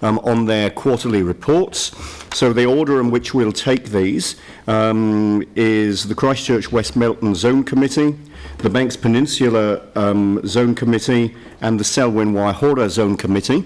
on their quarterly reports. So the order in which we'll take these is the Christchurch West Melton Zone Committee, the Banks Peninsula Zone Committee, and the Selwyn Waihora Zone Committee.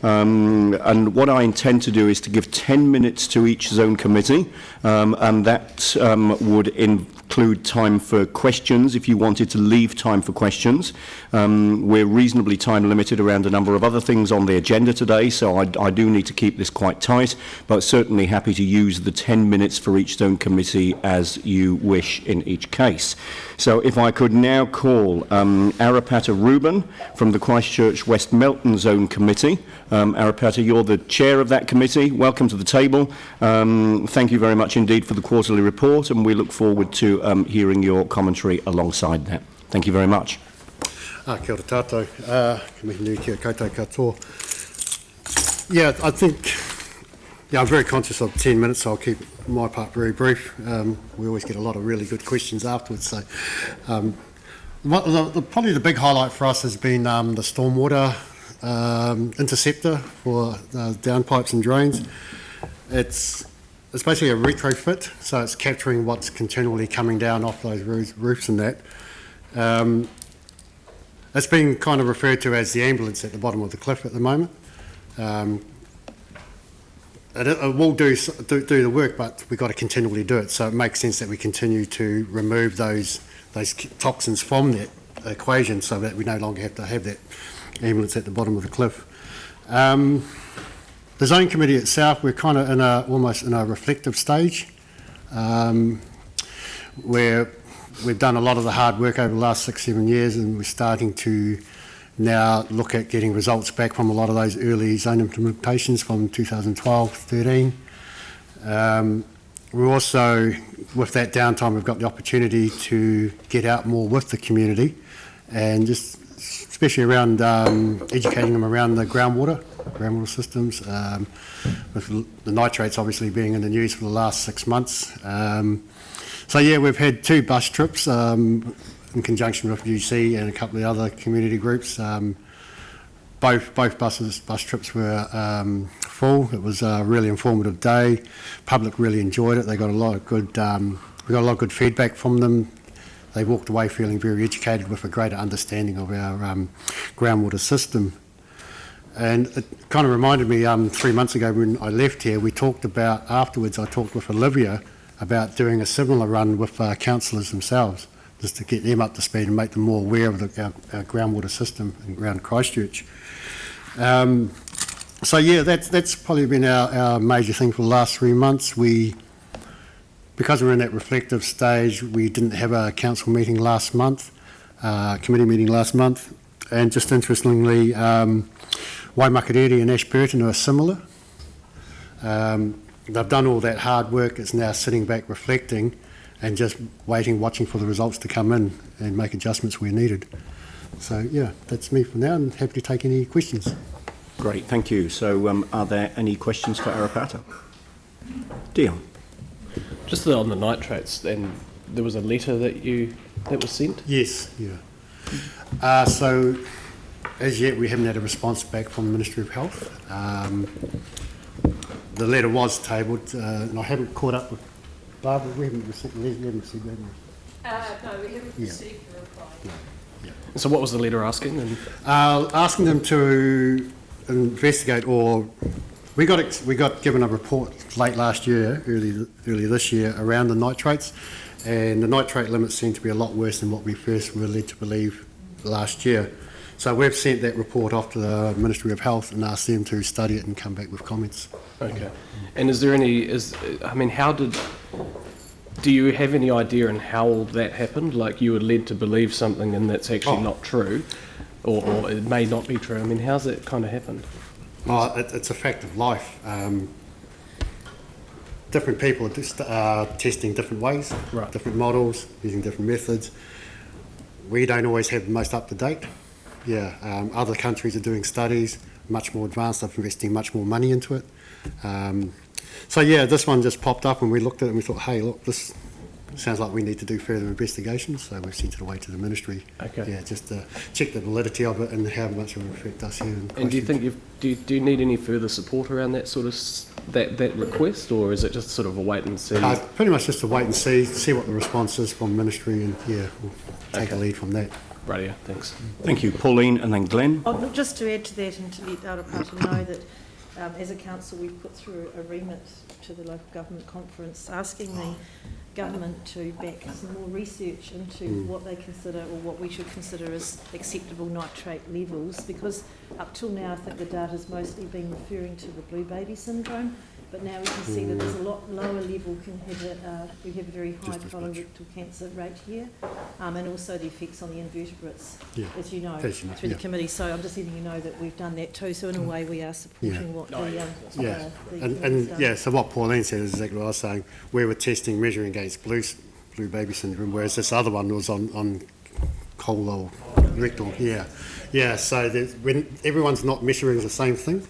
And what I intend to do is to give 10 minutes to each zone committee, and that would include time for questions if you wanted to leave time for questions. We're reasonably time limited around a number of other things on the agenda today, so I do need to keep this quite tight, but certainly happy to use the 10 minutes for each zone committee as you wish in each case. So if I could now call Arapata Reuben from the Christchurch West Melton Zone Committee. Arapata, you're the chair of that committee. Welcome to the table. Thank you very much indeed for the quarterly report, and we look forward to hearing your commentary alongside that. Thank you very much. Kia ora tātou. Ka mihi nui kia koutou katoa. Yeah, I think, I'm very conscious of 10 minutes, so I'll keep my part very brief. We always get a lot of really good questions afterwards. So, probably the big highlight for us has been the stormwater interceptor for downpipes and drains. It's basically a retrofit, so it's capturing what's continually coming down off those roofs and that. It's been kind of referred to as the ambulance at the bottom of the cliff at the moment. It will do the work, but we've got to continually do it, so it makes sense that we continue to remove those toxins from that equation so that we no longer have to have that ambulance at the bottom of the cliff. The zone committee itself, we're kind of almost in a reflective stage, where we've done a lot of the hard work over the last 6-7 years, and we're starting to now look at getting results back from a lot of those early zone implementations from 2012-13. We're also, with that downtime, we've got the opportunity to get out more with the community, and just especially around educating them around the groundwater systems, with the nitrates obviously being in the news for the last 6 months. So yeah, we've had 2 bus trips in conjunction with UC and a couple of other community groups. Both bus trips were full. It was a really informative day. Public really enjoyed it. They got a lot of good. We got a lot of good feedback from them. They walked away feeling very educated with a greater understanding of our groundwater system. And it kind of reminded me 3 months ago when I left here, we talked about, afterwards I talked with Olivia about doing a similar run with councillors themselves, just to get them up to speed and make them more aware of our groundwater system around Christchurch. So yeah, that's probably been our major thing for the last 3 months. Because we're in that reflective stage, we didn't have a council meeting last month, committee meeting last month, and just interestingly, Waimakariri and Ashburton are similar. They've done all that hard work. It's now sitting back reflecting and just watching for the results to come in and make adjustments where needed. So yeah, that's me for now, and happy to take any questions. Great, thank you. So are there any questions for Arapata? Dion. Just on the nitrates, then there was a letter that was sent? Yes, yeah. So as yet we haven't had a response back from the Ministry of Health. The letter was tabled, and I haven't caught up with Barbara. We haven't received that, have we? No, we haven't received a reply. Yeah. So what was the letter asking? Asking them to investigate, or we got given a report late last year, early this year, around the nitrates, and the nitrate limits seem to be a lot worse than what we first were led to believe last year. So we've sent that report off to the Ministry of Health and asked them to study it and come back with comments. Okay. And is there any, do you have any idea on how that happened? Like you were led to believe something and that's actually not true, or it may not be true. I mean, how's that kind of happened? Oh, it's a fact of life. Different people are testing different ways, right, different models, using different methods. We don't always have the most up-to-date. Yeah, other countries are doing studies, much more advanced, they're investing much more money into it. So yeah, this one just popped up and we looked at it and we thought, hey, look, this sounds like we need to do further investigations, so we've sent it away to the ministry. Okay. Yeah, just to check the validity of it and how much it will affect us here. And do you think do you need any further support around that sort of that request, or is it just sort of a wait and see? Pretty much just to wait and see what the response is from ministry, and yeah, we'll take a lead from that. Radio, thanks. Thank you, Pauline, and then Glenn. Oh, look, just to add to that and to let Aurapata know that as a council we've put through a remit to the local government conference asking the government to back some more research into what they consider or what we should consider as acceptable nitrate levels, because up till now I think the data's mostly been referring to the blue baby syndrome, but now we can see that there's a lot lower level can have we have a very high colorectal cancer rate here, and also the effects on the invertebrates, as you know, through the committee. So I'm just letting you know that we've done that too. So in a way we are supporting what the and done. yeah. So what Pauline said is exactly what I was saying. We were testing, measuring against blue baby syndrome, whereas this other one was on colorectal. Yeah. So when everyone's not measuring the same thing.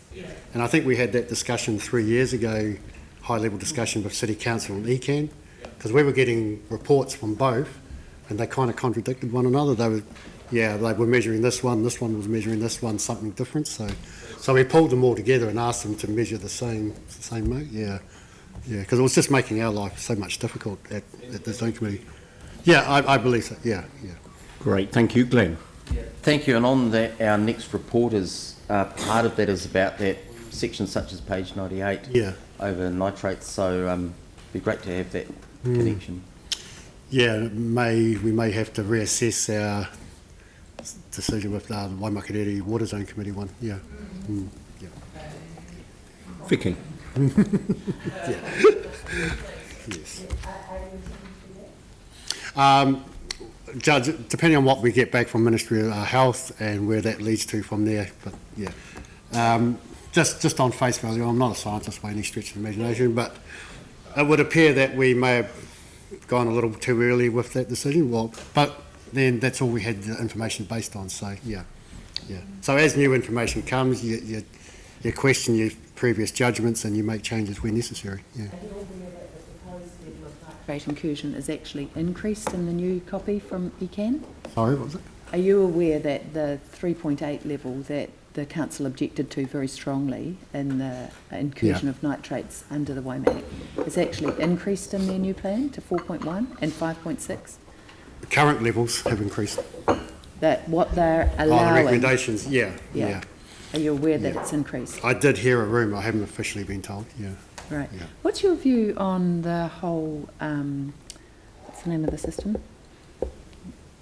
And I think we had that discussion 3 years ago, high-level discussion with City Council and ECAN, because we were getting reports from both, and they kind of contradicted one another. They were measuring this one was measuring this one, something different. So we pulled them all together and asked them to measure the same note. Yeah, because it was just making our life so much difficult at the zone committee. Yeah, I believe so. Yeah. Great, thank you, Glenn. Thank you. And on that, our next report is part of that is about that section such as page 98 over nitrates. So it'd be great to have that connection. Yeah, we may have to reassess our decision with the Waimakariri Water Zone Committee one. Yeah. Vicky. Yes. Judge, depending on what we get back from Ministry of Health and where that leads to from there, but yeah. Just on face value, I'm not a scientist by any stretch of the imagination, but it would appear that we may have gone a little too early with that decision. Well, but then that's all we had the information based on. So yeah. So as new information comes, you question your previous judgments and you make changes where necessary. Yeah. Nitrate incursion is actually increased in the new copy from ECAN. Sorry, what was it? Are you aware that the 3.8 level that the council objected to very strongly in the incursion of nitrates under the Waimak is actually increased in their new plan to 4.1 and 5.6? The current levels have increased. That what they're allowing? Oh, the recommendations, yeah. Are you aware that it's increased? I did hear a rumour, I haven't officially been told, Right. Yeah. What's your view on the whole, what's the name of the system?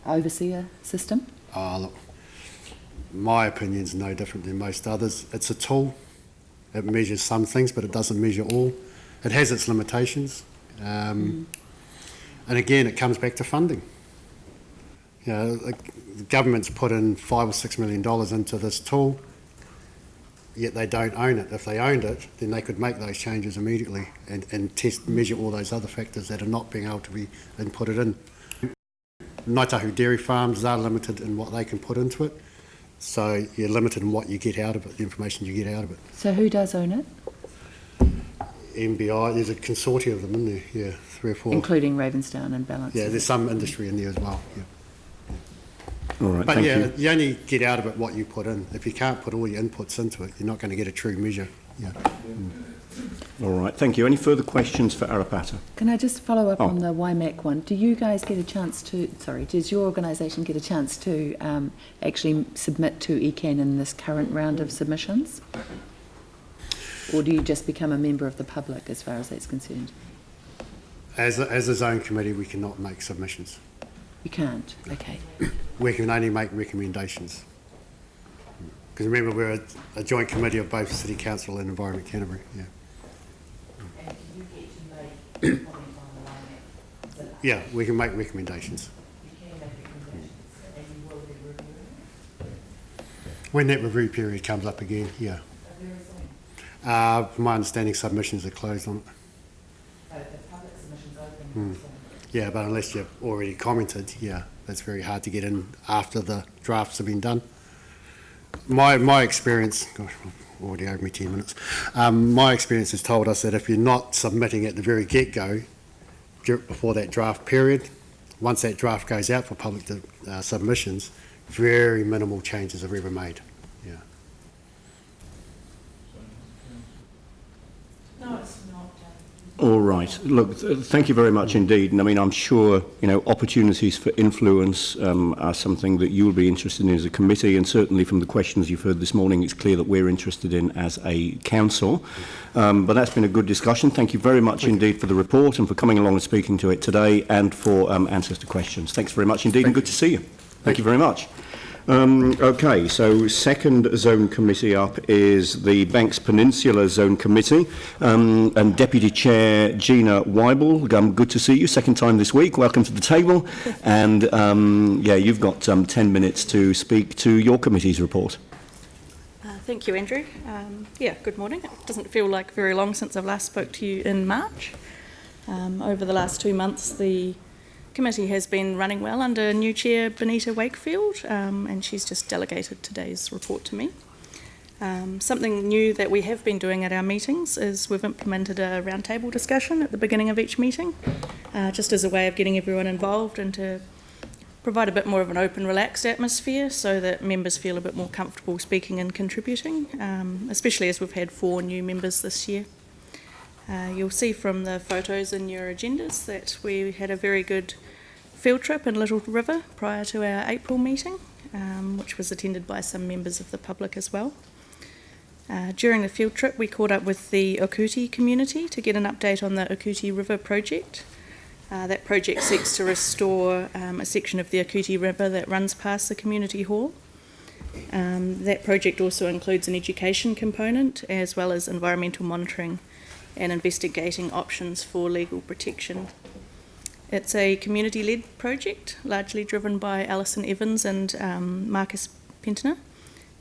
Overseer system? Look, my opinion's no different than most others. It's a tool. It measures some things, but it doesn't measure all. It has its limitations. And again, it comes back to funding. The government's put in $5 or $6 million into this tool, yet they don't own it. If they owned it, then they could make those changes immediately and measure all those other factors that are not being able to be inputted in. Ngaitahu dairy farms are limited in what they can put into it, so you're limited in what you get out of it, the information you get out of it. So who does own it? MBI, there's a consortium of them in there, 3 or 4. Including Ravensdown and Balance. Yeah, there's some industry in there as well, All right, But thank yeah, you. you only get out of it what you put in. If you can't put all your inputs into it, you're not going to get a true measure. All right, thank you. Any further questions for Aurapata? Can I just follow up on the Waimak one? Do you guys get a chance to, does your organisation get a chance to actually submit to ECAN in this current round of submissions? Or do you just become a member of the public as far as that's concerned? As a zone committee, we cannot make submissions. You can't? Okay. We can only make recommendations. Because remember, we're a joint committee of both City Council and Environment Canterbury. Yeah, we can make recommendations. When that review period comes up again, from my understanding, submissions are closed on it. Yeah, but unless you've already commented, that's very hard to get in after the drafts have been done. My experience, gosh, already over me 10 minutes, my experience has told us that if you're not submitting at the very get-go, before that draft period. Once that draft goes out for public submissions, very minimal changes are ever made. Yeah. No, it's not. All right. Look, thank you very much indeed. And I mean, I'm sure, opportunities for influence are something that you'll be interested in as a committee, and certainly from the questions you've heard this morning, it's clear that we're interested in as a council. But that's been a good discussion. Thank you very much indeed for the report and for coming along and speaking to it today, and for answers to questions. Thanks very much indeed, and good to see you. Thank you very much. Okay, so second zone committee up is the Banks Peninsula Zone Committee, and Deputy Chair Gina Weibel. Good to see you, second time this week. Welcome to the table. And you've got 10 minutes to speak to your committee's report. Thank you, Andrew. Good morning. It doesn't feel like very long since I've last spoke to you in March. Over the last 2 months, the committee has been running well under new chair Benita Wakefield, and she's just delegated today's report to me. Something new that we have been doing at our meetings is we've implemented a roundtable discussion at the beginning of each meeting, just as a way of getting everyone involved and to provide a bit more of an open, relaxed atmosphere so that members feel a bit more comfortable speaking and contributing, especially as we've had 4 new members this year. You'll see from the photos in your agendas that we had a very good field trip in Little River prior to our April meeting, which was attended by some members of the public as well. During the field trip, we caught up with the Okuti community to get an update on the Okuti River project. That project seeks to restore a section of the Okuti River that runs past the community hall. That project also includes an education component as well as environmental monitoring and investigating options for legal protection. It's a community-led project, largely driven by Alison Evans and Marcus Pentner,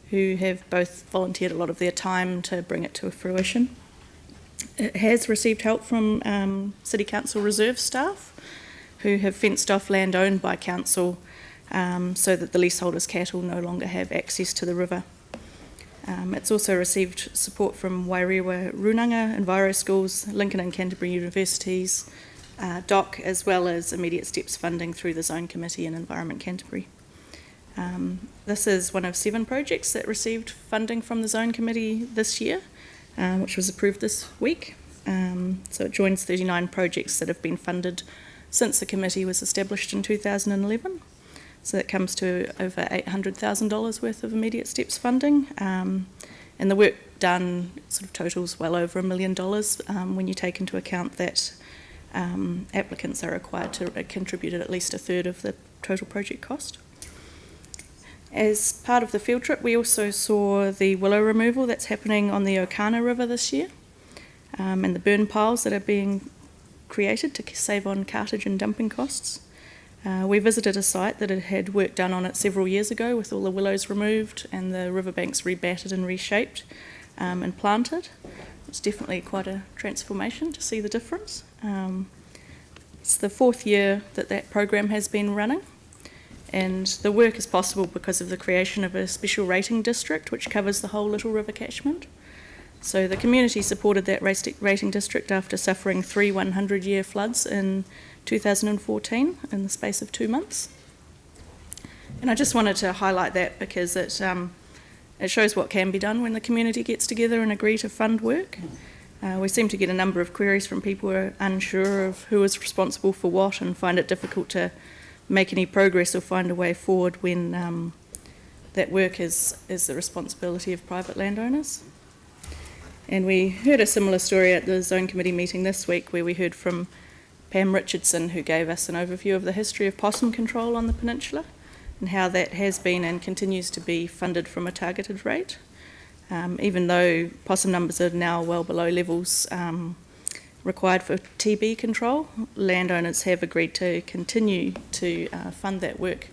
who have both volunteered a lot of their time to bring it to fruition. It has received help from City Council reserve staff, who have fenced off land owned by Council so that the leaseholders' cattle no longer have access to the river. It's also received support from Wairewa Runanga, Enviro Schools, Lincoln and Canterbury Universities, DOC, as well as immediate steps funding through the Zone Committee and Environment Canterbury. This is one of 7 projects that received funding from the Zone Committee this year, which was approved this week. So it joins 39 projects that have been funded since the committee was established in 2011. So that comes to over $800,000 worth of immediate steps funding. And the work done sort of totals well over $1 million when you take into account that applicants are required to contribute at least a third of the total project cost. As part of the field trip, we also saw the willow removal that's happening on the Okana River this year, and the burn piles that are being created to save on cartage and dumping costs. We visited a site that had work done on it several years ago with all the willows removed and the riverbanks rebatted and reshaped and planted. It's definitely quite a transformation to see the difference. It's the 4th year that that program has been running, and the work is possible because of the creation of a special rating district which covers the whole Little River catchment. So the community supported that rating district after suffering 3 100-year floods in 2014 in the space of 2 months. And I just wanted to highlight that because it shows what can be done when the community gets together and agree to fund work. We seem to get a number of queries from people who are unsure of who is responsible for what and find it difficult to make any progress or find a way forward when that work is the responsibility of private landowners. And we heard a similar story at the Zone Committee meeting this week where we heard from Pam Richardson, who gave us an overview of the history of possum control on the peninsula and how that has been and continues to be funded from a targeted rate. Even though possum numbers are now well below levels required for TB control, landowners have agreed to continue to fund that work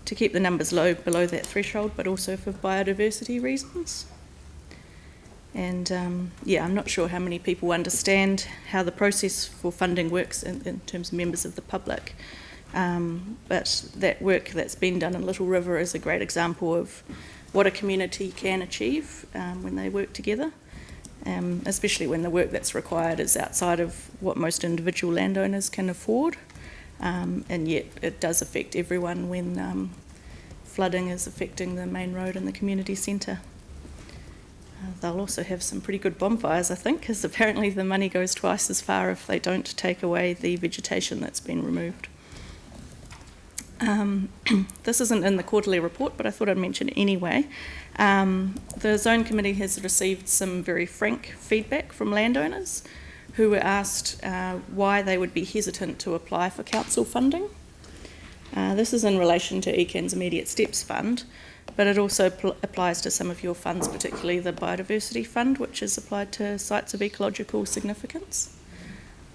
to keep the numbers low below that threshold, but also for biodiversity reasons. And I'm not sure how many people understand how the process for funding works in terms of members of the public. But that work that's been done in Little River is a great example of what a community can achieve when they work together. especially when the work that's required is outside of what most individual landowners can afford. And yet it does affect everyone when flooding is affecting the main road and the community centre. They'll also have some pretty good bonfires, I think, because apparently the money goes twice as far if they don't take away the vegetation that's been removed. This isn't in the quarterly report, but I thought I'd mention it anyway. The Zone Committee has received some very frank feedback from landowners who were asked why they would be hesitant to apply for council funding. This is in relation to ECAN's Immediate Steps Fund, but it also applies to some of your funds, particularly the Biodiversity Fund, which is applied to sites of ecological significance.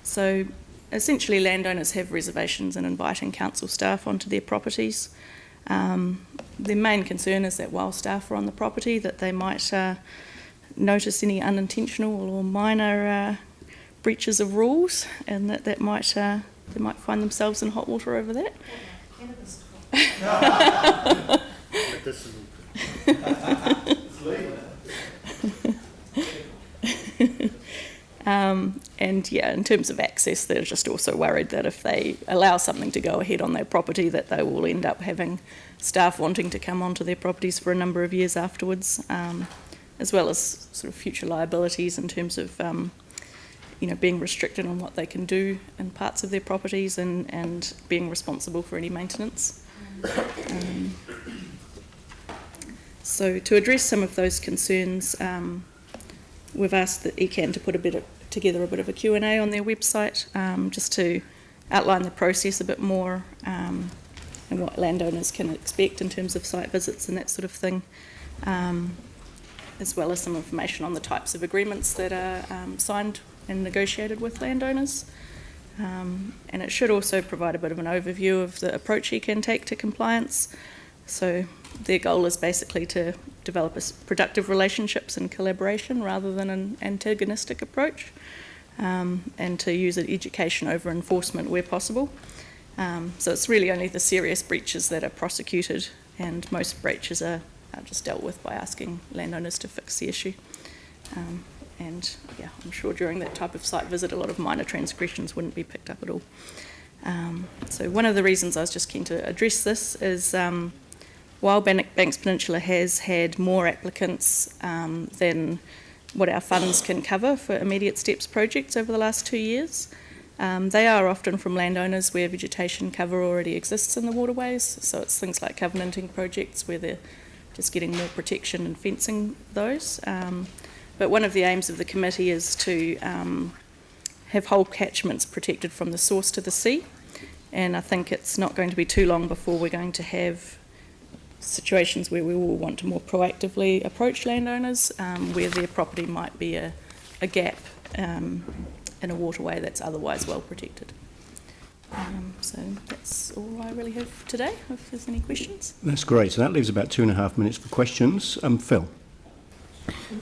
So essentially landowners have reservations in inviting council staff onto their properties. Their main concern is that while staff are on the property that they might notice any unintentional or minor breaches of rules, and that they might find themselves in hot water over that. And yeah, in terms of access, they're just also worried that if they allow something to go ahead on their property, that they will end up having staff wanting to come onto their properties for a number of years afterwards, as well as sort of future liabilities in terms of being restricted on what they can do in parts of their properties and being responsible for any maintenance. So to address some of those concerns, we've asked the ECAN to put together a bit of a Q&A on their website, just to outline the process a bit more, and what landowners can expect in terms of site visits and that sort of thing, as well as some information on the types of agreements that are signed and negotiated with landowners. And it should also provide a bit of an overview of the approach ECAN take to compliance. So their goal is basically to develop productive relationships and collaboration rather than an antagonistic approach, and to use education over enforcement where possible. So it's really only the serious breaches that are prosecuted, and most breaches are just dealt with by asking landowners to fix the issue. And yeah, I'm sure during that type of site visit a lot of minor transgressions wouldn't be picked up at all. So one of the reasons I was just keen to address this is while Banks Peninsula has had more applicants than what our funds can cover for immediate steps projects over the last 2 years, they are often from landowners where vegetation cover already exists in the waterways. So it's things like covenanting projects where they're just getting more protection and fencing those. But one of the aims of the committee is to have whole catchments protected from the source to the sea. And I think it's not going to be too long before we're going to have situations where we will want to more proactively approach landowners where their property might be a gap in a waterway that's otherwise well protected. So that's all I really have today, if there's any questions. That's great. So that leaves about 2.5 minutes for questions. Phil.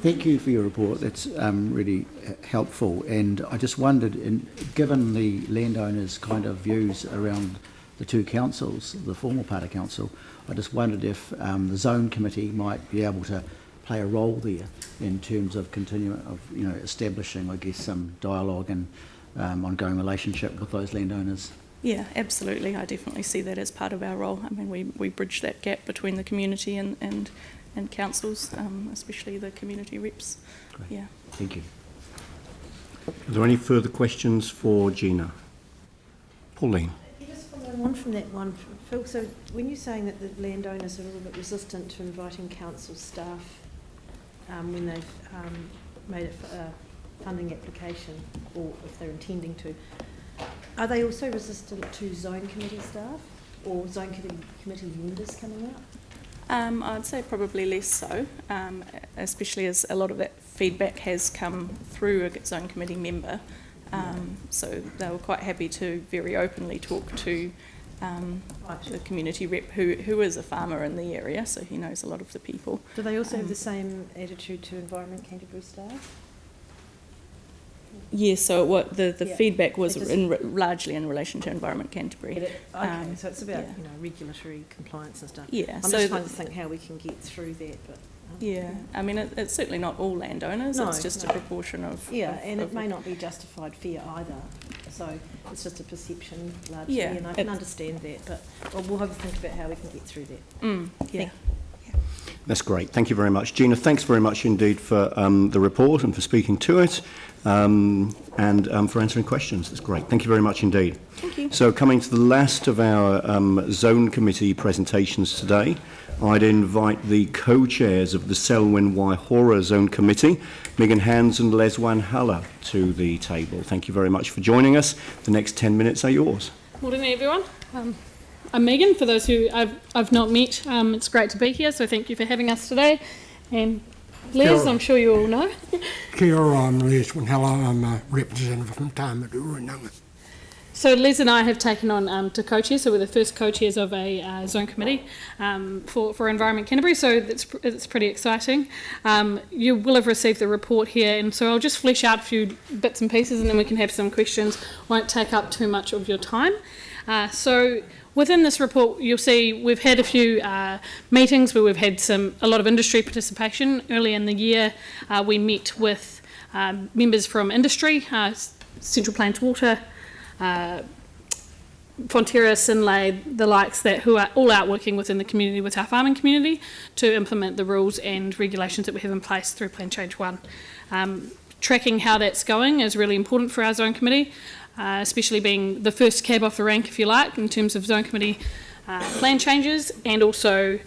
Thank you for your report. That's really helpful. And I just wondered, given the landowners' kind of views around the two councils, the formal part of council, I just wondered if the Zone Committee might be able to play a role there in terms of establishing, I guess, some dialogue and ongoing relationship with those landowners. Yeah, absolutely. I definitely see that as part of our role. I mean, we bridge that gap between the community and councils, especially the community reps. Great. Yeah. Thank you. Are there any further questions for Gina? Pauline. Just following on from that one, Phil, so when you're saying that the landowners are a little bit resistant to inviting council staff when they've made a funding application, or if they're intending to, are they also resistant to Zone Committee staff or Zone Committee members coming out? I'd say probably less so, especially as a lot of that feedback has come through a Zone Committee member. So they were quite happy to very openly talk to the community rep who is a farmer in the area, so he knows a lot of the people. Do they also have the same attitude to Environment Canterbury staff? Yes, so what the Yeah. feedback was It just- largely in relation to Environment Canterbury. So it's about yeah. regulatory compliance and stuff. Yeah, I'm so just trying to think how we can get through that, but Yeah, I mean, it's certainly not all landowners, No, it's just no. a proportion of... Yeah, of- and it of- may not be justified fear either. So it's just a perception largely, Yeah, and I can it's- understand that, but we'll have to think about how we can get through that. Yeah. That's great. Thank you very much. Gina, thanks very much indeed for the report and for speaking to it and for answering questions. That's great. Thank you very much indeed. Thank you. So coming to the last of our Zone Committee presentations today, I'd invite the co-chairs of the Selwyn Waihora Zone Committee, Megan Hands and Leswan Haller, to the table. Thank you very much for joining us. The next 10 minutes are yours. Morning, everyone. I'm Megan, for those who I've not met. It's great to be here, so thank you for having us today. And Les, I'm sure you all know. Kia ora, I'm Les Winhella. I'm a representative from Tāmatu. So Les and I have taken on to co-chair, so we're the first co-chairs of a zone committee for Environment Canterbury, so it's pretty exciting. You will have received the report here, and so I'll just flesh out a few bits and pieces and then we can have some questions. Won't take up too much of your time. So within this report, you'll see we've had a few meetings where we've had a lot of industry participation. Early in the year, we met with members from industry, Central Plains Water, Fonterra, Sinlay, the likes, that who are all out working within the community with our farming community to implement the rules and regulations that we have in place through Plan Change 1. Tracking how that's going is really important for our zone committee, especially being the first cab off the rank, if you like, in terms of zone committee plan changes, and also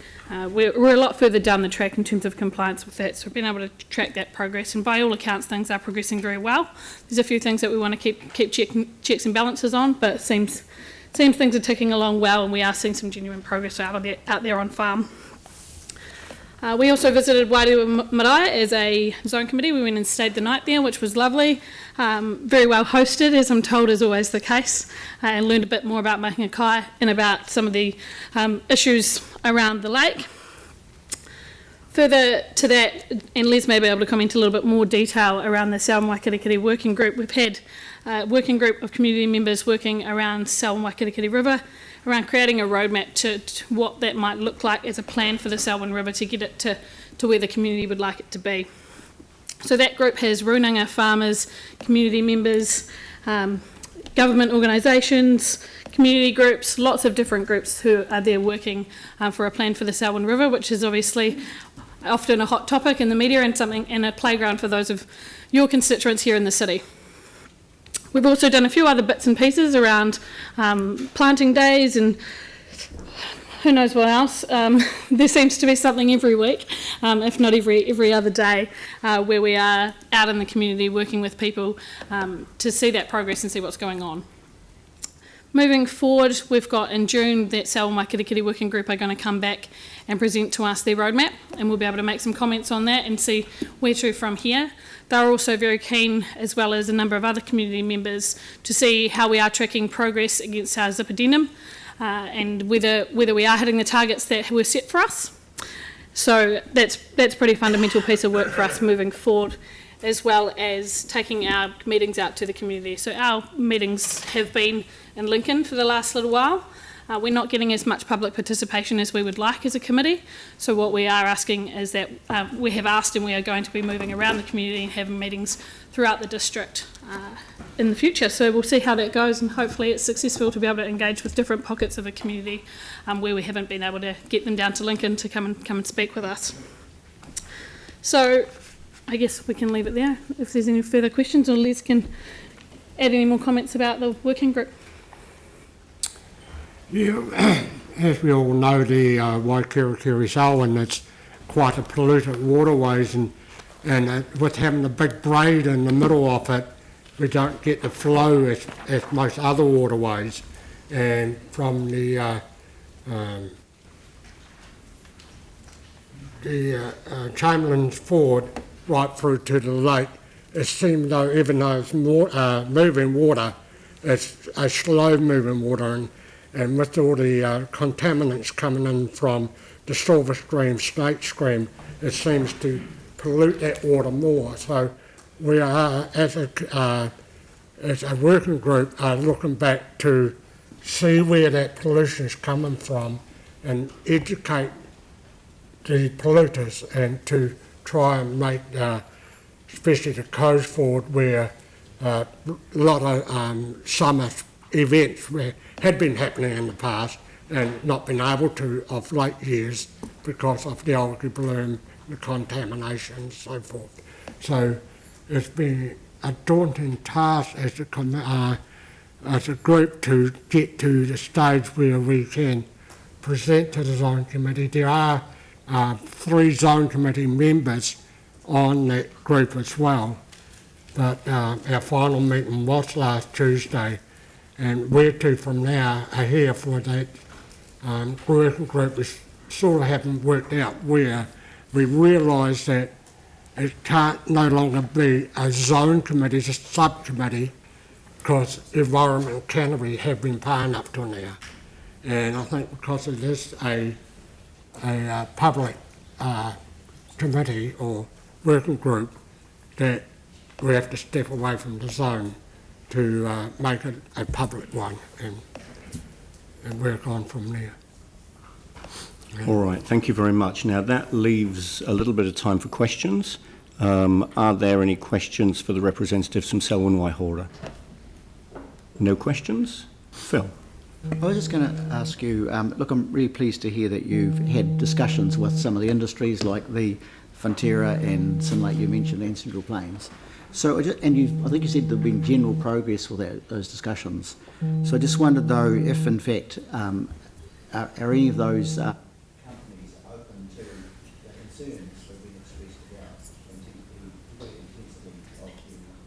we're a lot further down the track in terms of compliance with that, so we've been able to track that progress, and by all accounts things are progressing very well. There's a few things that we want to keep checks and balances on, but it seems things are ticking along well, and we are seeing some genuine progress out there on farm. We also visited Wairua Marae as a zone committee. We went and stayed the night there, which was lovely. Very well hosted, as I'm told is always the case, and learned a bit more about mahinga kai and about some of the issues around the lake. Further to that, and Les may be able to comment a little bit more detail around the Selwyn Waikirikiri working group. We've had a working group of community members working around Selwyn Waikirikiri River, around creating a roadmap to what that might look like as a plan for the Selwyn River to get it to where the community would like it to be. So that group has runanga farmers, community members, government organisations, community groups, lots of different groups who are there working for a plan for the Selwyn River, which is obviously often a hot topic in the media and a playground for those of your constituents here in the city. We've also done a few other bits and pieces around planting days and who knows what else. There seems to be something every week, if not every other day, where we are out in the community working with people to see that progress and see what's going on. Moving forward, we've got in June that Selwyn Waikirikiri Working Group are going to come back and present to us their roadmap, and we'll be able to make some comments on that and see where to from here. They're also very keen, as well as a number of other community members, to see how we are tracking progress against our zipidinum and whether we are hitting the targets that were set for us. So that's a pretty fundamental piece of work for us moving forward, as well as taking our meetings out to the community. So our meetings have been in Lincoln for the last little while. We're not getting as much public participation as we would like as a committee, so what we are asking is that we have asked and we are going to be moving around the community and having meetings throughout the district in the future. So we'll see how that goes, and hopefully it's successful to be able to engage with different pockets of the community where we haven't been able to get them down to Lincoln to come and speak with us. So I guess we can leave it there. If there's any further questions, or Les can add any more comments about the working group. Yeah, as we all know, the Waikirikiri Selwyn, it's quite a polluted waterways, and with having the big braid in the middle of it, we don't get the flow as most other waterways. And from the Chamberlain's Ford right through to the lake, it seems though, even though it's more moving water, it's a slow moving water, and with all the contaminants coming in from the Silver Stream, Snake Stream, it seems to pollute that water more. So we are, as a working group, are looking back to see where that pollution is coming from and educate the polluters and to try and make, especially the coast Ford, where a lot of summer events had been happening in the past and not been able to of late years because of the algae bloom, the contamination and so forth. So it's been a daunting task as a group to get to the stage where we can present to the zone committee. There are 3 zone committee members on that group as well, but our final meeting was last Tuesday, and where to from now are here for that working group. We sort of haven't worked out where. We realise that it can't no longer be a zone committee, it's a subcommittee, because environment and cannery have been paying up to now. And I think because it is a public committee or working group, that we have to step away from the zone to make it a public one and work on from there. All right, thank you very much. Now that leaves a little bit of time for questions. Are there any questions for the representatives from Selwyn Waihora? No questions? Phil? I was just going to ask you, look, I'm really pleased to hear that you've had discussions with some of the industries like the Fonterra and Sinlake you mentioned, and Central Plains. So, I think you said there have been general progress with those discussions. So I just wondered though if in fact are any of those companies open to the concerns that have been expressed about the intensity of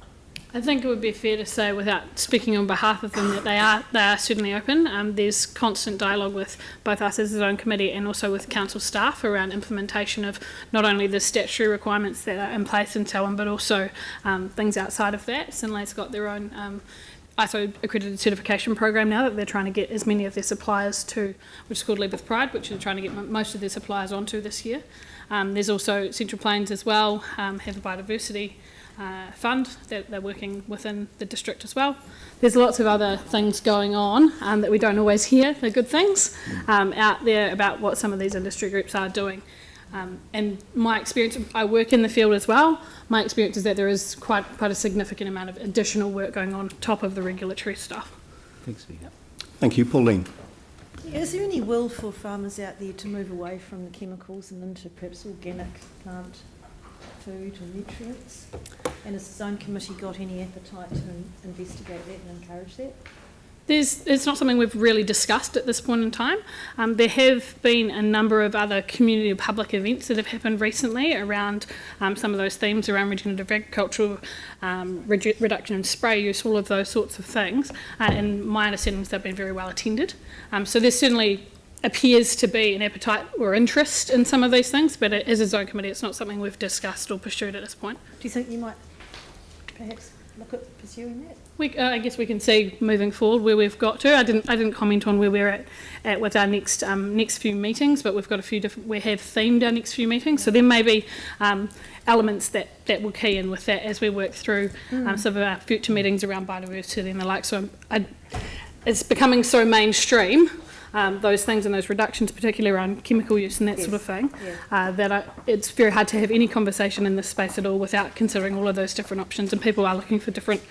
the... I think it would be fair to say, without speaking on behalf of them, that they are certainly open. There's constant dialogue with both us as the zone committee and also with council staff around implementation of not only the statutory requirements that are in place in Selwyn, but also things outside of that. Sinlake's got their own ISO accredited certification program now that they're trying to get as many of their suppliers to, which is called Lead with Pride, which they're trying to get most of their suppliers onto this year. There's also Central Plains as well, have a biodiversity fund that they're working within the district as well. There's lots of other things going on that we don't always hear, the good things, out there about what some of these industry groups are doing. And my experience, I work in the field as well, my experience is that there is quite a significant amount of additional work going on top of the regulatory stuff. Thanks, Vika. Thank you. Pauline? Is there any will for farmers out there to move away from the chemicals and into perhaps organic plant food and nutrients? And has the zone committee got any appetite to investigate that and encourage that? It's not something we've really discussed at this point in time. There have been a number of other community public events that have happened recently around some of those themes around regenerative agriculture, reduction in spray use, all of those sorts of things. And my understanding is they've been very well attended. So there certainly appears to be an appetite or interest in some of these things, but as a zone committee, it's not something we've discussed or pursued at this point. Do you think you might perhaps look at pursuing that? I guess we can see moving forward where we've got to. I didn't comment on where we're at with our next few meetings, but we've got a few different. We have themed our next few meetings, so there may be elements that will key in with that as we work through some of our future meetings around biodiversity and the like. So it's becoming so mainstream. Those things and those reductions, particularly around chemical use and that sort of thing, it's very hard to have any conversation in this space at all without considering all of those different options, and people are looking for different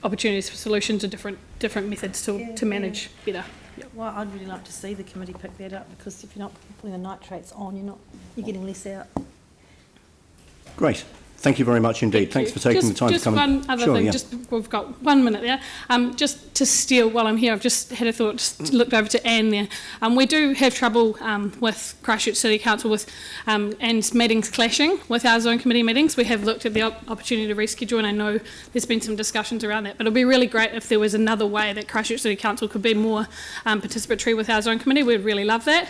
opportunities for solutions and different methods to manage better. Yep. Well, I'd really like to see the committee pick that up, because if you're not putting the nitrates on, you're getting less out. Great. Thank you very much indeed. Thanks for taking the time to come. Just one other thing, we've got 1 minute there. Just to steal while I'm here, I've just had a thought, just looked over to Anne there. We do have trouble with Christchurch City Council and meetings clashing with our zone committee meetings. We have looked at the opportunity to reschedule, and I know there's been some discussions around that, but it would be really great if there was another way that Christchurch City Council could be more participatory with our zone committee. We'd really love that.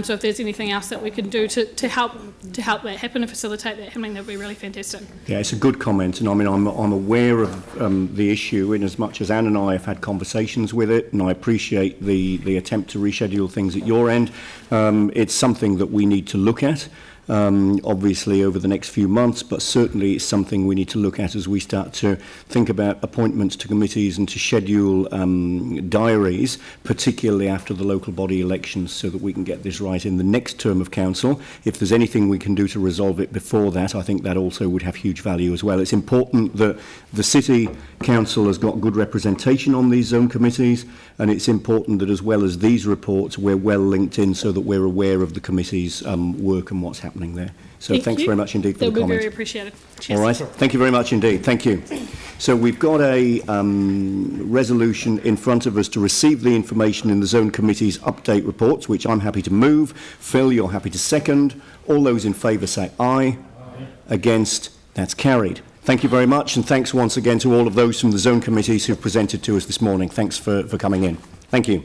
So if there's anything else that we can do to help that happen and facilitate that happening, that would be really fantastic. Yeah, it's a good comment, and I mean, I'm aware of the issue in as much as Anne and I have had conversations with it, and I appreciate the attempt to reschedule things at your end. It's something that we need to look at. obviously over the next few months, but certainly it's something we need to look at as we start to think about appointments to committees and to schedule diaries, particularly after the local body elections, so that we can get this right in the next term of council. If there's anything we can do to resolve it before that, I think that also would have huge value as well. It's important that the City Council has got good representation on these zone committees, and it's important that as well as these reports, we're well linked in so that we're aware of the committee's work and what's happening there. So thanks very much indeed for the comment. That would be very appreciated. Cheers. All right, thank you very much indeed. Thank you. So we've got a resolution in front of us to receive the information in the zone committee's update reports, which I'm happy to move. Phil, you're happy to second. All those in favour say aye. Against, that's carried. Thank you very much, and thanks once again to all of those from the zone committees who presented to us this morning. Thanks for coming in. Thank you.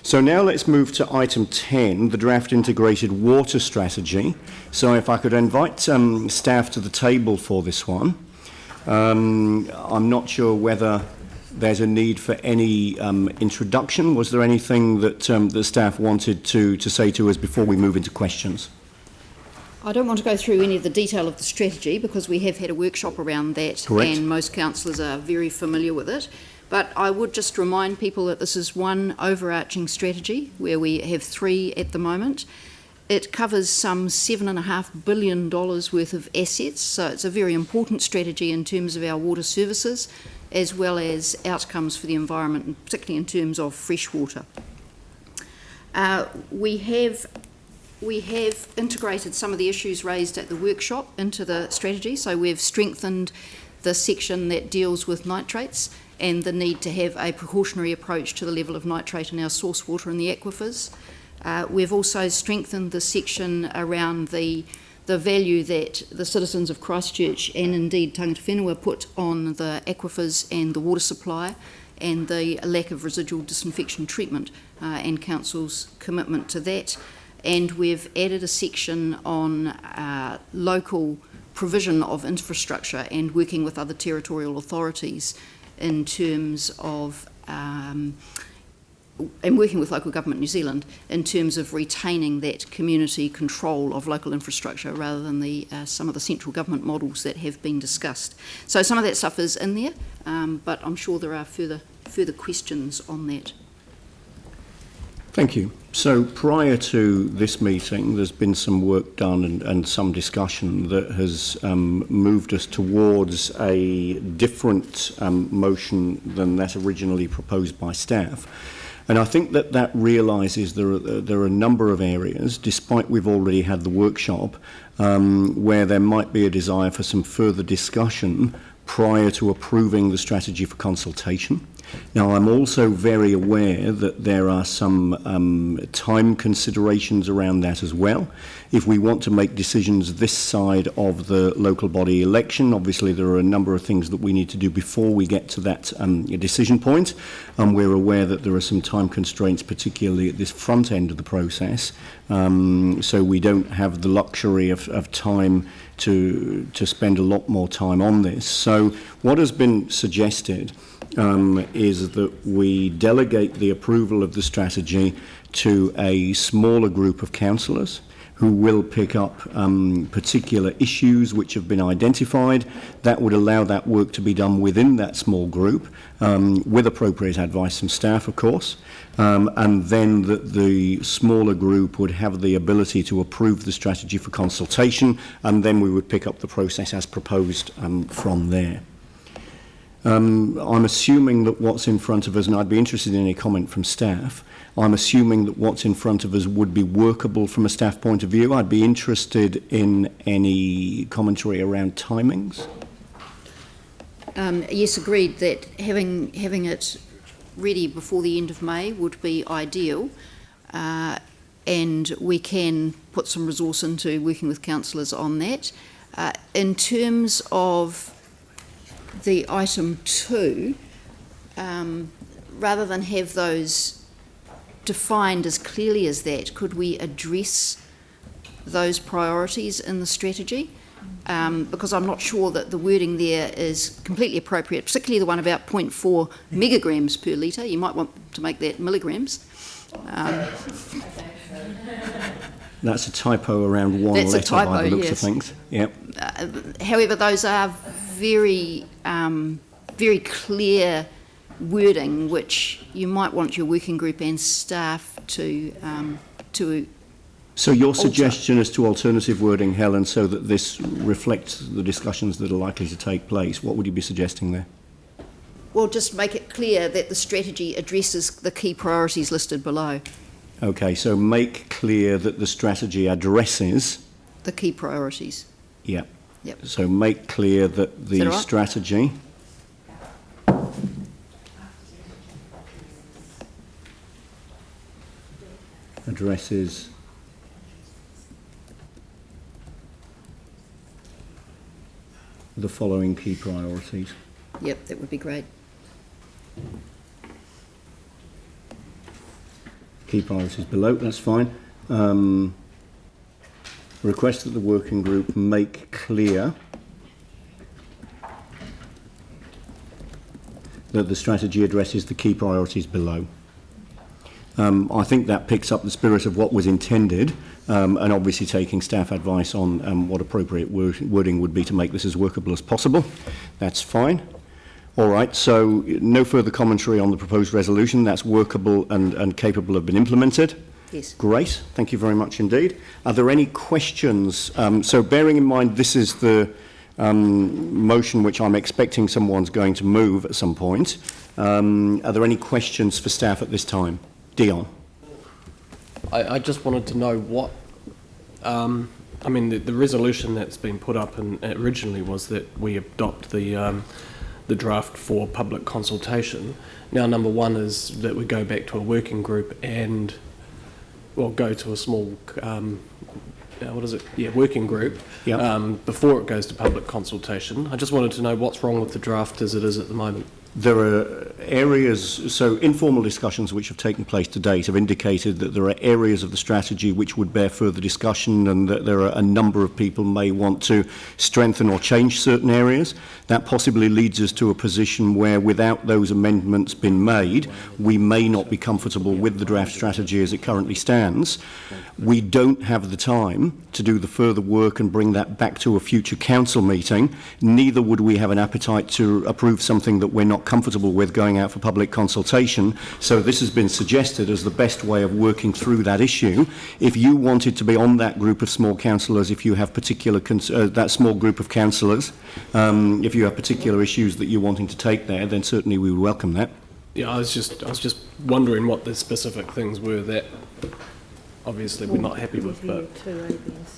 So now let's move to item 10, the draft integrated water strategy. So if I could invite staff to the table for this one. I'm not sure whether there's a need for any introduction. Was there anything that the staff wanted to say to us before we move into questions? I don't want to go through any of the detail of the strategy because we have had a workshop around that. Correct. And most councillors are very familiar with it. But I would just remind people that this is one overarching strategy where we have 3 at the moment. It covers some $7.5 billion worth of assets, so it's a very important strategy in terms of our water services as well as outcomes for the environment, and particularly in terms of fresh water. We have integrated some of the issues raised at the workshop into the strategy, so we've strengthened the section that deals with nitrates and the need to have a precautionary approach to the level of nitrate in our source water and the aquifers. We've also strengthened the section around the value that the citizens of Christchurch and indeed tangata whenua put on the aquifers and the water supply, and the lack of residual disinfection treatment and council's commitment to that. And we've added a section on local provision of infrastructure and working with other territorial authorities in terms of and working with local government New Zealand in terms of retaining that community control of local infrastructure rather than the some of the central government models that have been discussed. So some of that stuff is in there, but I'm sure there are further questions on that. Thank you. So prior to this meeting, there's been some work done and some discussion that has moved us towards a different motion than that originally proposed by staff. And I think that realises there are a number of areas, despite we've already had the workshop, where there might be a desire for some further discussion prior to approving the strategy for consultation. Now, I'm also very aware that there are some time considerations around that as well. If we want to make decisions this side of the local body election, obviously there are a number of things that we need to do before we get to that decision point. And we're aware that there are some time constraints, particularly at this front end of the process. So we don't have the luxury of time to spend a lot more time on this. So what has been suggested is that we delegate the approval of the strategy to a smaller group of councillors who will pick up particular issues which have been identified. That would allow that work to be done within that small group with appropriate advice from staff, of course, and then that the smaller group would have the ability to approve the strategy for consultation, and then we would pick up the process as proposed from there. I'm assuming that what's in front of us, and I'd be interested in any comment from staff, I'm assuming that what's in front of us would be workable from a staff point of view. I'd be interested in any commentary around timings. Yes, agreed that having it ready before the end of May would be ideal, and we can put some resource into working with councillors on that. In terms of the item 2, rather than have those defined as clearly as that, could we address those priorities in the strategy? Because I'm not sure that the wording there is completely appropriate, particularly the one about 0.4 megagrams per litre. You might want to make that milligrams. That's a typo around one That's a letter by typo, the looks of yes. things. Yep. However, those are very, very clear wording which you might want your working group and staff to So your alter. suggestion as to alternative wording, Helen, so that this reflects the discussions that are likely to take place, what would you be suggesting there? Well, just make it clear that the strategy addresses the key priorities listed below. Okay, so make clear that the strategy addresses... The key priorities. Yeah. Yep. So make clear that the that right? strategy addresses the following key priorities. Yep, that would be great. Key priorities below, that's fine. Request that the working group make clear that the strategy addresses the key priorities below. I think that picks up the spirit of what was intended, and obviously taking staff advice on what appropriate wording would be to make this as workable as possible. That's fine. All right, so no further commentary on the proposed resolution. That's workable and capable of being implemented. Yes. Great, thank you very much indeed. Are there any questions? So bearing in mind this is the motion which I'm expecting someone's going to move at some point, are there any questions for staff at this time? Dion. I just wanted to know what, I mean, the resolution that's been put up originally was that we adopt the draft for public consultation. Now, number one is that we go back to a working group and, well, go to a small, what is it? Yeah, working group Yep. before it goes to public consultation. I just wanted to know what's wrong with the draft as it is at the moment. There are areas, so informal discussions which have taken place to date have indicated that there are areas of the strategy which would bear further discussion, and that there are a number of people may want to strengthen or change certain areas. That possibly leads us to a position where, without those amendments being made, we may not be comfortable with the draft strategy as it currently stands. We don't have the time to do the further work and bring that back to a future council meeting. Neither would we have an appetite to approve something that we're not comfortable with going out for public consultation. So this has been suggested as the best way of working through that issue. If you wanted to be on that group of small councillors, if you have particular that small group of councillors, if you have particular issues that you're wanting to take there, then certainly we would welcome that. Yeah, I was just wondering what the specific things were that obviously we're not happy with, but...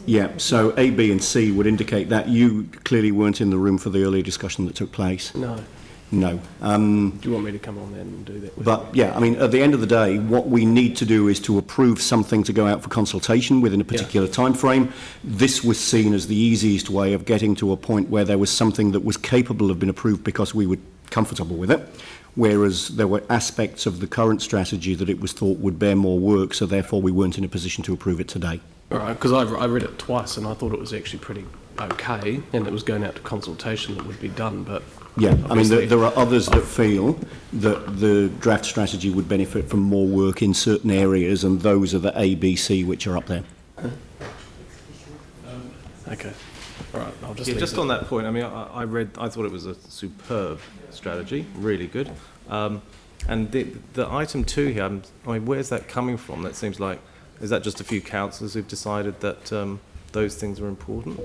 Yeah, so A, B and C would indicate that. You clearly weren't in the room for the earlier discussion that took place. No. No. Do you want me to come on then and do that? But yeah, I mean, at the end of the day, what we need to do is to approve something to go out for consultation within a particular time frame. This was seen as the easiest way of getting to a point where there was something that was capable of being approved because we were comfortable with it, whereas there were aspects of the current strategy that it was thought would bear more work, so therefore we weren't in a position to approve it today. All right, because I read it twice and I thought it was actually pretty okay, and it was going out to consultation that would be done, but... Yeah, I mean, there are others that feel that the draft strategy would benefit from more work in certain areas, and those are the A, B, C which are up there. Okay. All right, I'll just... Yeah, just on that point, I mean, I thought it was a superb strategy, really good. And the item 2 here, I mean, where's that coming from? That seems like, is that just a few councillors who've decided that those things are important?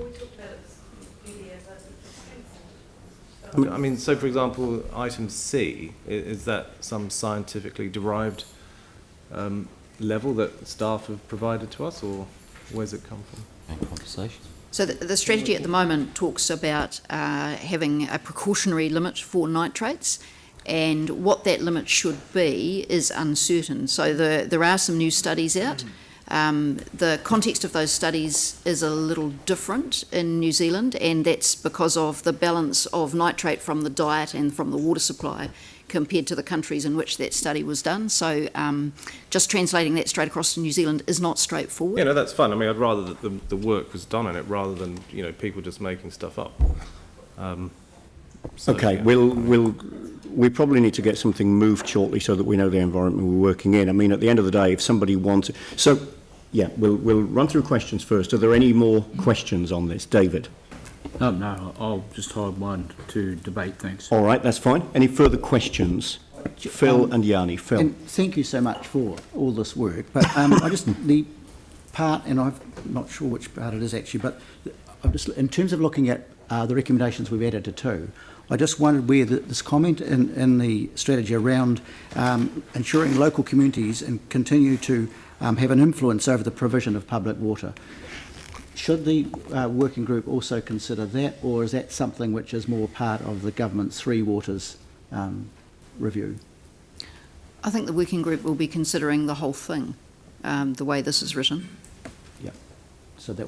I mean, so for example, item C, is that some scientifically derived level that staff have provided to us, or where's it come from? And conversation. So the strategy at the moment talks about having a precautionary limit for nitrates, and what that limit should be is uncertain. So there are some new studies out. The context of those studies is a little different in New Zealand, and that's because of the balance of nitrate from the diet and from the water supply compared to the countries in which that study was done. So just translating that straight across to New Zealand is not straightforward. Yeah, no, that's fun. I mean, I'd rather that the work was done on it rather than, you know, people just making stuff up. Okay, yeah. we probably need to get something moved shortly so that we know the environment we're working in. I mean, at the end of the day, if somebody wanted... So, Yeah, we'll run through questions first. Are there any more questions on this? David? No, I'll just hold one to debate, thanks. All right, that's fine. Any further questions? Phil and Yanni. Phil. And thank you so much for all this work, but I just, the part, and I'm not sure which part it is actually, but I'm just, in terms of looking at the recommendations we've added to 2, I just wondered where this comment in the strategy around ensuring local communities and continue to have an influence over the provision of public water. Should the working group also consider that, or is that something which is more part of the government's 3 waters review? I think the working group will be considering the whole thing, the way this is written. Yeah. So that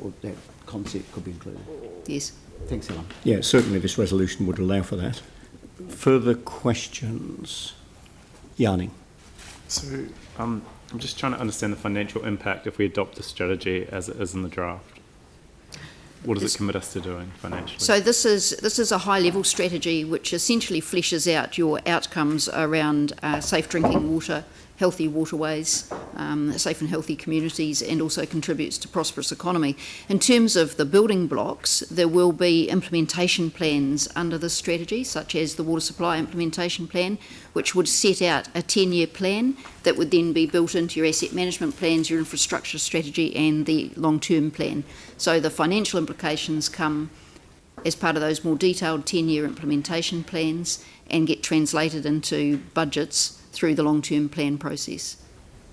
concept could be included. Yes. Thanks, Helen. Yeah, certainly this resolution would allow for that. Further questions? Yanni. So I'm just trying to understand the financial impact if we adopt the strategy as it is in the draft. What does it commit us to doing financially? So this is a high-level strategy which essentially fleshes out your outcomes around safe drinking water, healthy waterways, safe and healthy communities, and also contributes to prosperous economy. In terms of the building blocks, there will be implementation plans under this strategy, such as the water supply implementation plan, which would set out a 10-year plan that would then be built into your asset management plans, your infrastructure strategy, and the long-term plan. So the financial implications come as part of those more detailed 10-year implementation plans and get translated into budgets through the long-term plan process.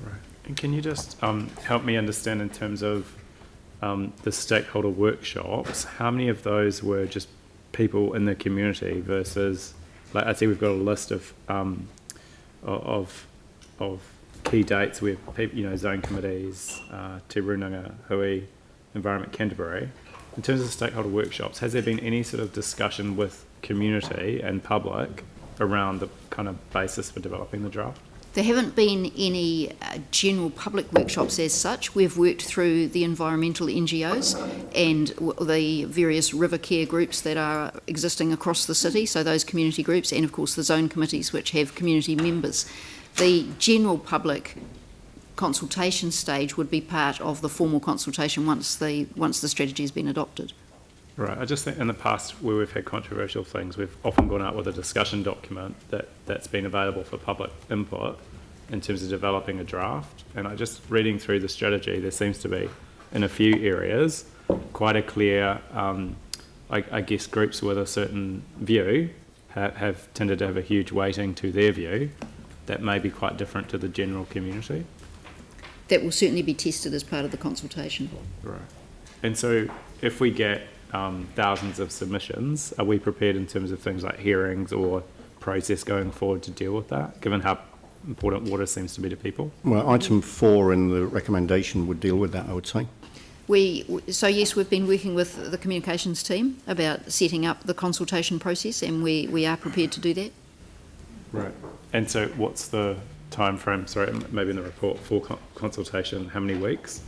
Right. And can you just help me understand in terms of the stakeholder workshops, how many of those were just people in the community versus, like I see we've got a list of key dates where people, zone committees, Te Runanga, Hui, Environment Canterbury. In terms of stakeholder workshops, has there been any sort of discussion with community and public around the kind of basis for developing the draft? There haven't been any general public workshops as such. We've worked through the environmental NGOs and the various river care groups that are existing across the city, so those community groups, and of course the zone committees which have community members. The general public consultation stage would be part of the formal consultation once the strategy has been adopted. Right, I just think in the past where we've had controversial things, we've often gone out with a discussion document that's been available for public input in terms of developing a draft. And I just reading through the strategy, there seems to be, in a few areas, quite a clear, I guess groups with a certain view have tended to have a huge weighting to their view that may be quite different to the general community. That will certainly be tested as part of the consultation. Right. And so if we get thousands of submissions, are we prepared in terms of things like hearings or process going forward to deal with that, given how important water seems to be to people? Well, item 4 in the recommendation would deal with that, I would say. So yes, we've been working with the communications team about setting up the consultation process, and we are prepared to do that. Right. And so what's the time frame, sorry, maybe in the report, for consultation, how many weeks?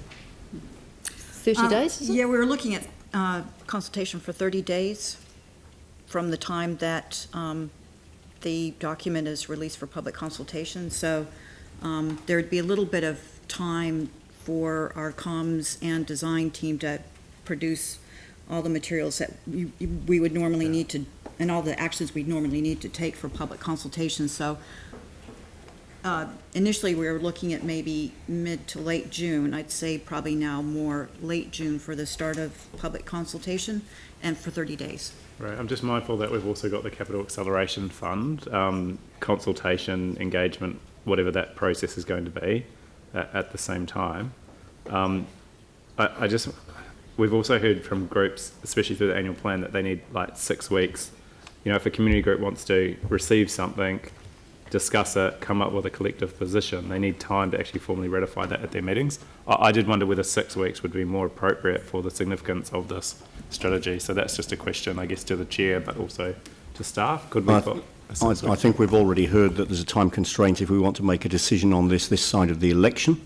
30 days, is it? Yeah, we were looking at consultation for 30 days from the time that the document is released for public consultation. So there'd be a little bit of time for our comms and design team to produce all the materials that we would normally need to, and all the actions we'd normally need to take for public consultation. So initially we were looking at maybe mid to late June. I'd say probably now more late June for the start of public consultation, and for 30 days. Right, I'm just mindful that we've also got the Capital Acceleration Fund, consultation, engagement, whatever that process is going to be at the same time. We've also heard from groups, especially through the annual plan, that they need like 6 weeks. You know, if a community group wants to receive something, discuss it, come up with a collective position, they need time to actually formally ratify that at their meetings. I did wonder whether 6 weeks would be more appropriate for the significance of this strategy. So that's just a question, I guess, to the chair, but also to staff. Could we put I think we've already heard that there's a time constraint if we want to make a decision on this side of the election.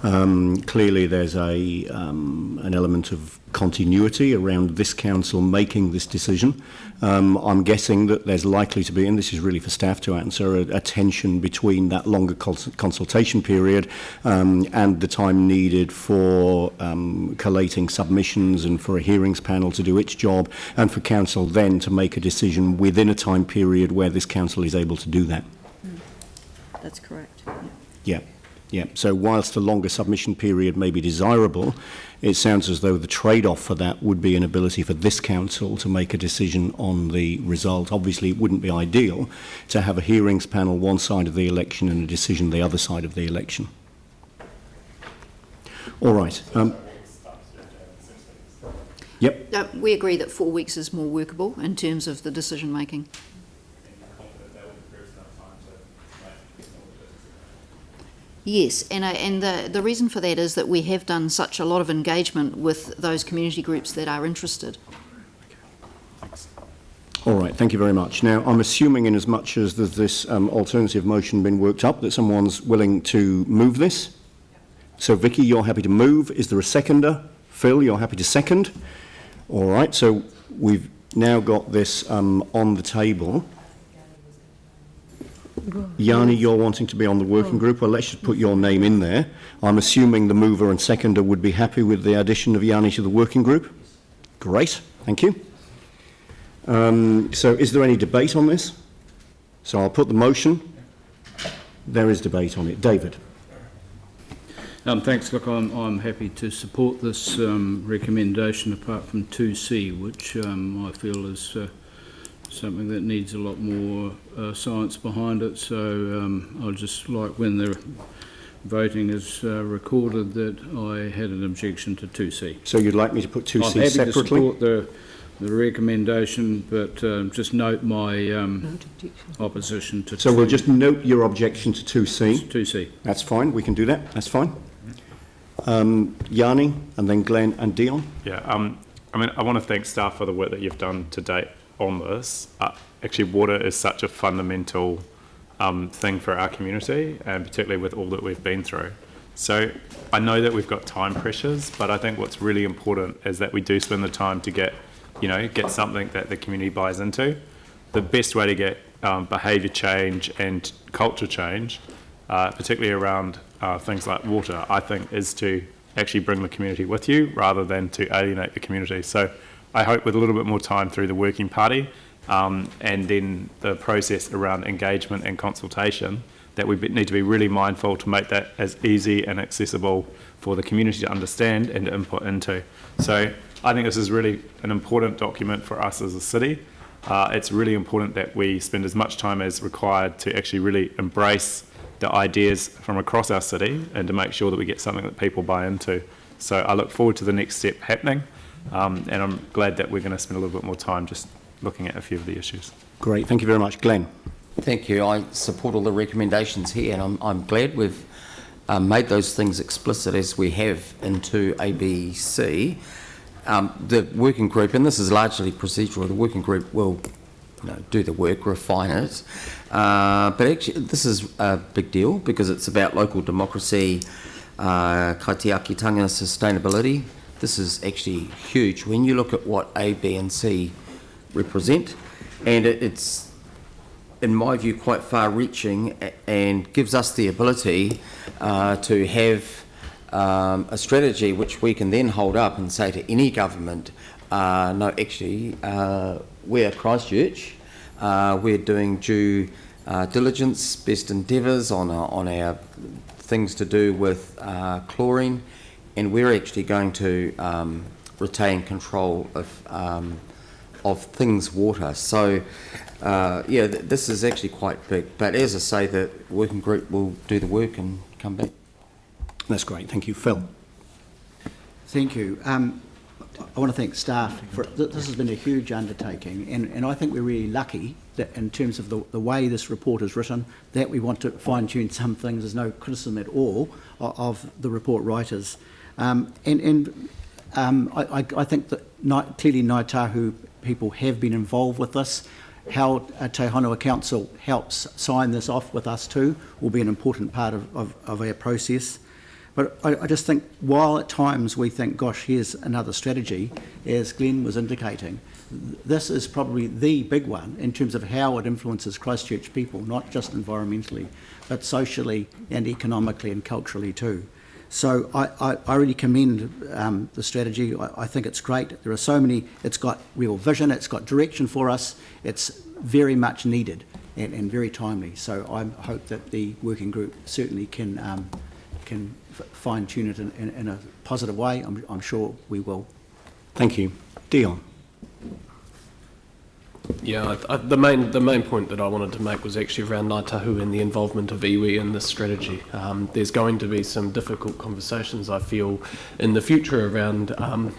Clearly, there's an element of continuity around this council making this decision. I'm guessing that there's likely to be, and this is really for staff to answer, a tension between that longer consultation period and the time needed for collating submissions and for a hearings panel to do its job, and for council then to make a decision within a time period where this council is able to do that. That's correct. Yeah. Yeah, so whilst a longer submission period may be desirable, it sounds as though the trade-off for that would be an ability for this council to make a decision on the result. Obviously, it wouldn't be ideal to have a hearings panel one side of the election and a decision the other side of the election. All right. Yep. We agree that 4 weeks is more workable in terms of the decision making. Yes, and the reason for that is that we have done such a lot of engagement with those community groups that are interested. All right, thank you very much. Now, I'm assuming in as much as there's this alternative motion been worked up that someone's willing to move this. So, Vicky, you're happy to move. Is there a seconder? Phil, you're happy to second? All right, so we've now got this on the table. Yanni, you're wanting to be on the working group. Well, let's just put your name in there. I'm assuming the mover and seconder would be happy with the addition of Yanni to the working group. Great, thank you. So is there any debate on this? So I'll put the motion. There is debate on it. David. Thanks. Look, I'm happy to support this recommendation apart from 2C, which I feel is something that needs a lot more science behind it. So I'll just like when the voting is recorded that I had an objection to 2C. So you'd like me to put 2C I'm happy separately? to support the recommendation, but just note my opposition to 2C. So we'll just note your objection to 2C. 2C. That's fine. We can do that. That's fine. Yanni, and then Glenn and Dion. Yeah, I mean, I want to thank staff for the work that you've done to date on this. Actually, water is such a fundamental thing for our community, and particularly with all that we've been through. So I know that we've got time pressures, but I think what's really important is that we do spend the time to get something that the community buys into. The best way to get behaviour change and culture change, particularly around things like water, I think, is to actually bring the community with you rather than to alienate the community. So I hope with a little bit more time through the working party and then the process around engagement and consultation, that we need to be really mindful to make that as easy and accessible for the community to understand and to input into. So I think this is really an important document for us as a city. It's really important that we spend as much time as required to actually really embrace the ideas from across our city and to make sure that we get something that people buy into. So I look forward to the next step happening, and I'm glad that we're going to spend a little bit more time just looking at a few of the issues. Great, thank you very much. Glenn. Thank you. I support all the recommendations here, and I'm glad we've made those things explicit as we have into ABC. The working group, and this is largely procedural, the working group will do the work, refine it. But actually, this is a big deal because it's about local democracy, kaitiakitanga sustainability. This is actually huge when you look at what A, B and C represent, and it's, in my view, quite far-reaching and gives us the ability to have a strategy which we can then hold up and say to any government, no, actually, we're Christchurch, we're doing due diligence, best endeavours on our things to do with chlorine, and we're actually going to retain control of things water. So, this is actually quite big. But as I say, the working group will do the work and come back. That's great. Thank you. Phil. Thank you. I want to thank staff for this has been a huge undertaking, and I think we're really lucky that in terms of the way this report is written, that we want to fine-tune some things. There's no criticism at all of the report writers. I think that clearly Ngāi Tahu people have been involved with this. How Te Honua Council helps sign this off with us too will be an important part of our process. But I just think, while at times we think, gosh, here's another strategy, as Glenn was indicating, this is probably the big one in terms of how it influences Christchurch people, not just environmentally, but socially and economically and culturally too. So I really commend the strategy. I think it's great. There are so many, it's got real vision, it's got direction for us, it's very much needed and very timely. So I hope that the working group certainly can fine-tune it in a positive way. I'm sure we will. Thank you. Dion. Yeah, the main point that I wanted to make was actually around Ngāi Tahu and the involvement of iwi in this strategy. There's going to be some difficult conversations, I feel, in the future around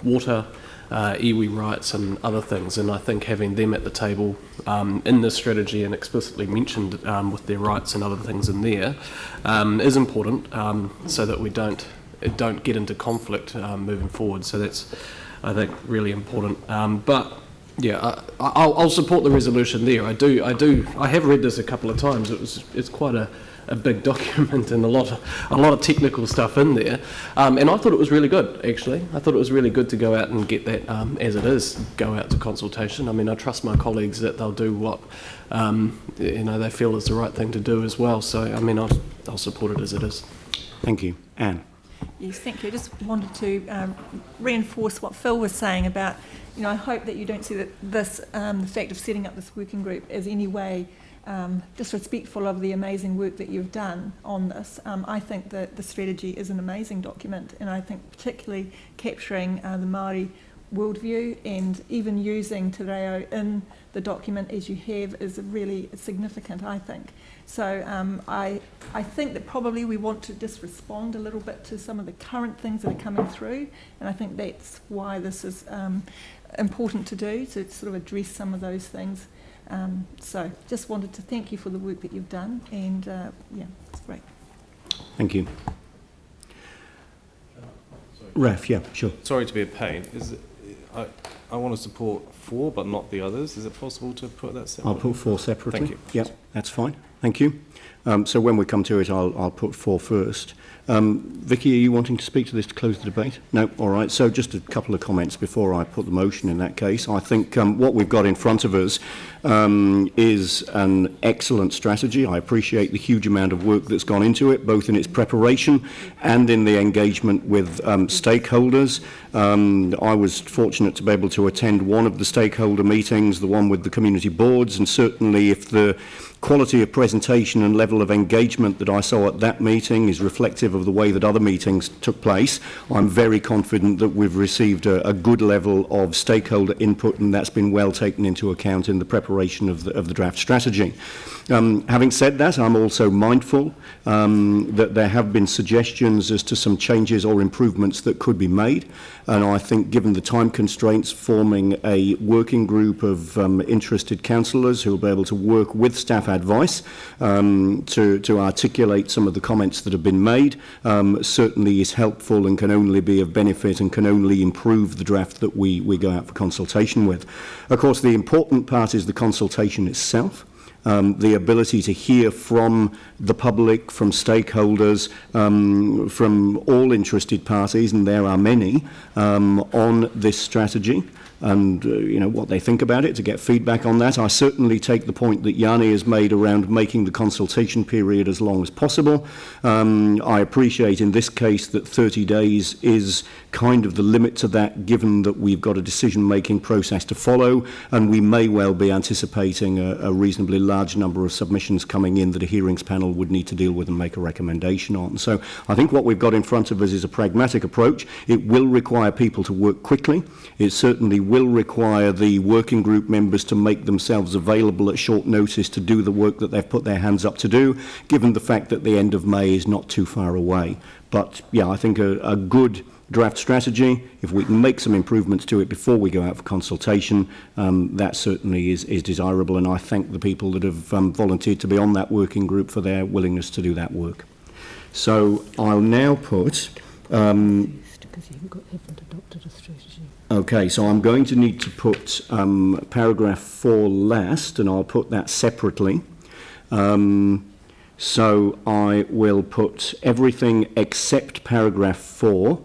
water, iwi rights and other things, and I think having them at the table in this strategy and explicitly mentioned with their rights and other things in there is important, so that we don't get into conflict moving forward. So that's, I think, really important. But yeah, I'll support the resolution there. I have read this a couple of times. It's quite a big document and a lot of technical stuff in there. And I thought it was really good, actually. I thought it was really good to go out and get that as it is, go out to consultation. I mean, I trust my colleagues that they'll do what they feel is the right thing to do as well. So, I mean, I'll support it as it is. Thank you. Anne. Yes, thank you. I just wanted to reinforce what Phil was saying about, I hope that you don't see that this, the fact of setting up this working group as any way disrespectful of the amazing work that you've done on this. I think that the strategy is an amazing document, and I think particularly capturing the Māori worldview and even using Te Reo in the document as you have is really significant, I think. So I think that probably we want to just respond a little bit to some of the current things that are coming through, and I think that's why this is important to do, to sort of address some of those things. So just wanted to thank you for the work that you've done, and yeah, it's great. Thank you. Raf, yeah, sure. Sorry to be a pain. I want to support 4, but not the others. Is it possible to put that separately? I'll put 4 separately. Thank you. Yep, that's fine. Thank you. So when we come to it, I'll put 4 first. Vicky, are you wanting to speak to this to close the debate? No? All right. So just a couple of comments before I put the motion in that case. I think what we've got in front of us is an excellent strategy. I appreciate the huge amount of work that's gone into it, both in its preparation and in the engagement with stakeholders. I was fortunate to be able to attend one of the stakeholder meetings, the one with the community boards, and certainly if the quality of presentation and level of engagement that I saw at that meeting is reflective of the way that other meetings took place, I'm very confident that we've received a good level of stakeholder input, and that's been well taken into account in the preparation of the draft strategy. Having said that, I'm also mindful that there have been suggestions as to some changes or improvements that could be made, and I think given the time constraints, forming a working group of interested councillors who will be able to work with staff advice to articulate some of the comments that have been made certainly is helpful and can only be of benefit and can only improve the draft that we go out for consultation with. Of course, the important part is the consultation itself. The ability to hear from the public, from stakeholders, from all interested parties, and there are many, on this strategy, and what they think about it, to get feedback on that. I certainly take the point that Yanni has made around making the consultation period as long as possible. I appreciate in this case that 30 days is kind of the limit to that, given that we've got a decision-making process to follow, and we may well be anticipating a reasonably large number of submissions coming in that a hearings panel would need to deal with and make a recommendation on. So I think what we've got in front of us is a pragmatic approach. It will require people to work quickly. It certainly will require the working group members to make themselves available at short notice to do the work that they've put their hands up to do, given the fact that the end of May is not too far away. But yeah, I think a good draft strategy, if we can make some improvements to it before we go out for consultation, that certainly is desirable, and I thank the people that have volunteered to be on that working group for their willingness to do that work. So I'll now put okay, so I'm going to need to put paragraph 4 last, and I'll put that separately. So I will put everything except paragraph 4,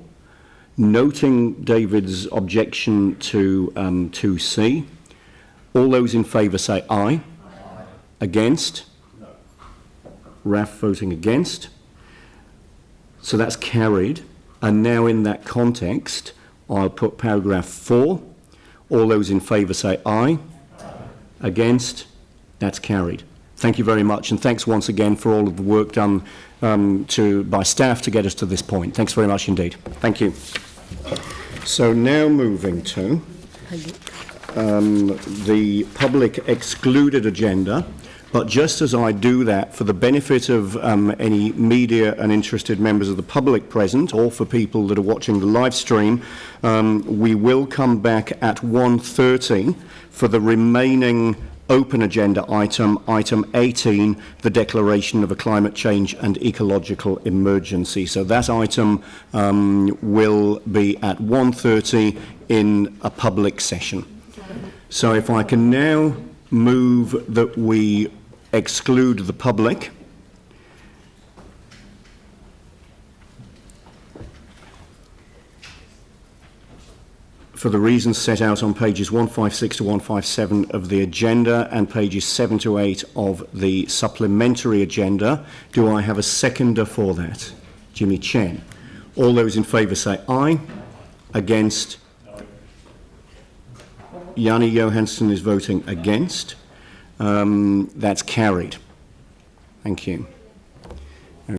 noting David's objection to 2C. All those in favour say aye. Against? No. Raf voting against. So that's carried. And now in that context, I'll put paragraph 4. All those in favour say aye. Against? That's carried. Thank you very much, and thanks once again for all of the work done by staff to get us to this point. Thanks very much indeed. Thank you. So now moving to the public excluded agenda. But just as I do that, for the benefit of any media and interested members of the public present, or for people that are watching the live stream, we will come back at 1:30 for the remaining open agenda item, item 18, the declaration of a climate change and ecological emergency. So that item will be at 1:30 in a public session. So if I can now move that we exclude the public. For the reasons set out on pages 156 to 157 of the agenda and pages 7 to 8 of the supplementary agenda. Do I have a seconder for that? Jimmy Chen. All those in favour say aye. Against? Yanni Johansson is voting against. That's carried. Thank you.